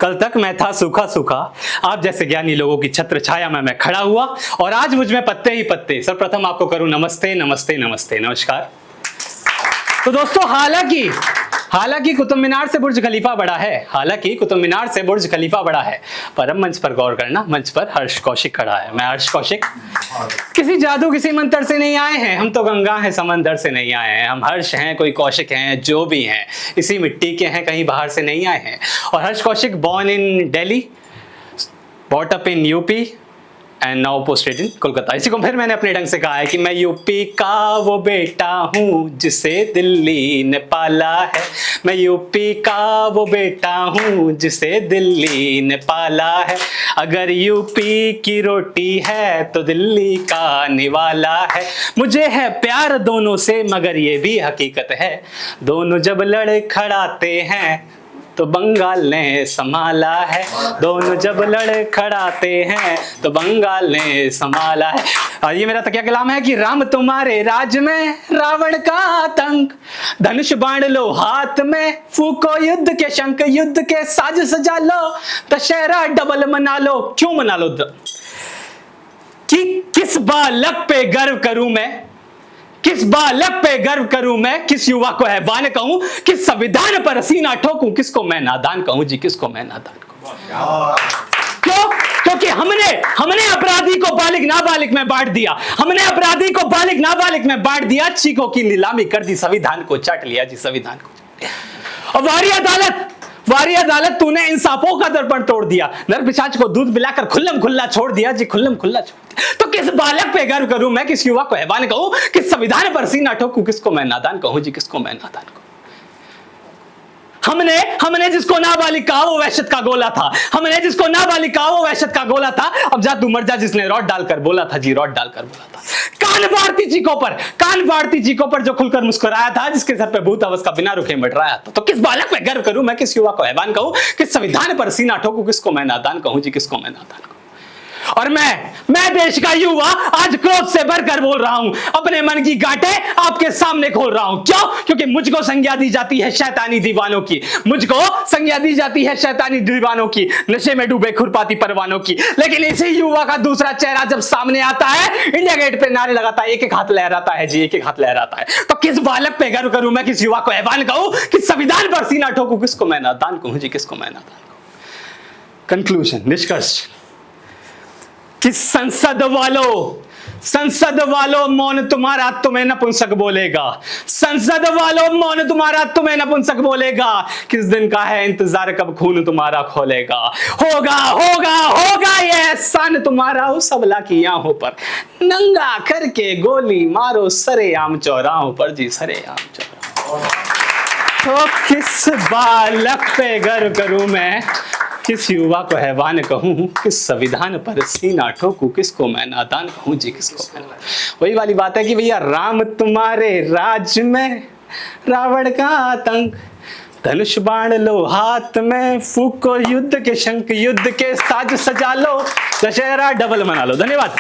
कल तक मैं था सूखा सूखा, आप जैसे ज्ञानी लोगों की छत्र छाया में मैं खड़ा हुआ और आज मुझ में पत्ते ही पत्ते। सर्वप्रथम आपको करूं नमस्ते नमस्ते नमस्ते नमस्कार। तो दोस्तों हालांकि कुतुब मीनार से बुर्ज खलीफा बड़ा है, पर अब मंच पर गौर करना, मंच पर हर्ष कौशिक खड़ा है। मैं हर्ष कौशिक, किसी जादू किसी मंत्र से नहीं आए हैं, हम तो गंगा हैं समंदर से नहीं आए हैं। हम हर्ष हैं, कोई कौशिक हैं, जो भी हैं इसी मिट्टी के हैं, कहीं बाहर से नहीं आए हैं। और Harsh Kaushik born in Delhi, brought up in UP and now posted in Kolkata. इसी को फिर मैंने अपने ढंग से कहा है कि मैं यूपी का वो बेटा हूँ जिसे दिल्ली ने पाला है। मैं यूपी का वो बेटा हूँ जिसे दिल्ली ने पाला है। अगर यूपी की रोटी है तो दिल्ली का निवाला है। मुझे है प्यार दोनों से मगर ये भी हकीकत है, दोनों जब लड़खड़ाते हैं तो बंगाल ने संभाला है। दोनों जब लड़खड़ाते हैं तो बंगाल ने संभाला है। और ये मेरा तकिया कलाम है कि राम तुम्हारे राज में रावण का आतंक, धनुष बाण लो हाथ में, फूको युद्ध के शंख, युद्ध के साज सजा लो, दशहरा डबल मना लो। क्यों मना लो? कि किस बालक पे गर्व करूं मैं, किस बालक पे गर्व करूं मैं, किस युवा को हैवान कहूं, किस संविधान पर सीना ठोकूं, किसको मैं नादान कहूं जी, किसको मैं नादान कहूं। क्यों? क्योंकि हमने अपराधी को बालिग नाबालिग में बांट दिया, हमने अपराधी को बालिग नाबालिग में बांट दिया, चीखों की नीलामी कर दी, संविधान को चाट लिया जी, संविधान को। और वारी अदालत तूने इंसाफों का दर्पण तोड़ दिया, नर पिशाच को दूध पिलाकर खुल्लम खुल्ला छोड़ दिया जी, खुल्लम खुल्ला छोड़ दिया। तो किस बालक पे गर्व करूं मैं, किस युवा को हैवान कहूं, किस संविधान पर सीना ठोकूं, किसको मैं नादान कहूं जी, किसको मैं नादान कहूं। हमने जिसको नाबालिग कहा वो वहशत का गोला था, हमने जिसको नाबालिग कहा वो वहशत का गोला था। अब जा तू मर जा जिसने रॉड डालकर बोला था जी, रॉड डालकर बोला था। कान फाड़ती चीखों पर जो खुलकर मुस्कुराया था, जिसके सर पे भूत अवस का बिना रुके मंडराया था। तो किस बालक पे गर्व करूं मैं, किस युवा को हैवान कहूं, किस संविधान पर सीना ठोकूं, किसको मैं नादान कहूं जी, किसको मैं नादान कहूं। और मैं देश का युवा आज क्रोध से भरकर बोल रहा हूं, अपने मन की गांठें आपके सामने खोल रहा हूं। क्यों? क्योंकि मुझको संज्ञा दी जाती है शैतानी दीवानों की, मुझको संज्ञा दी जाती है शैतानी दीवानों की, नशे में डूबे खुरपाती परवानों की। लेकिन इसी युवा का दूसरा चेहरा जब सामने आता है, इंडिया गेट पे नारे लगाता है, एक एक हाथ लहराता है जी, एक एक हाथ लहराता है। तो किस बालक पे गर्व करूं मैं, किस युवा को हैवान कहूं, किस संविधान पर सीना ठोकूं, किसको मैं नादान कहूं जी, किसको मैं नादान कहूं। कंक्लूजन, निष्कर्ष कि संसद वालों मौन तुम्हारा तुम्हें नपुंसक बोलेगा, संसद वालों मौन तुम्हारा तुम्हें नपुंसक बोलेगा। किस दिन का है इंतजार, कब खून तुम्हारा खोलेगा। होगा ये एहसान तुम्हारा उस अबला की आंखों पर, नंगा करके गोली मारो सरेआम चौराहों पर जी, सरेआम चौराहों। तो किस बालक पे गर्व करूं मैं, किस युवा को हैवान कहूं, किस संविधान पर सीना ठोकूं, किसको मैं नादान कहूं जी, किसको मैं। वही वाली बात है कि भैया राम तुम्हारे राज में रावण का आतंक, धनुष बाण लो हाथ में, फूको युद्ध के शंख, युद्ध के साज सजा लो, दशहरा डबल मना लो। धन्यवाद।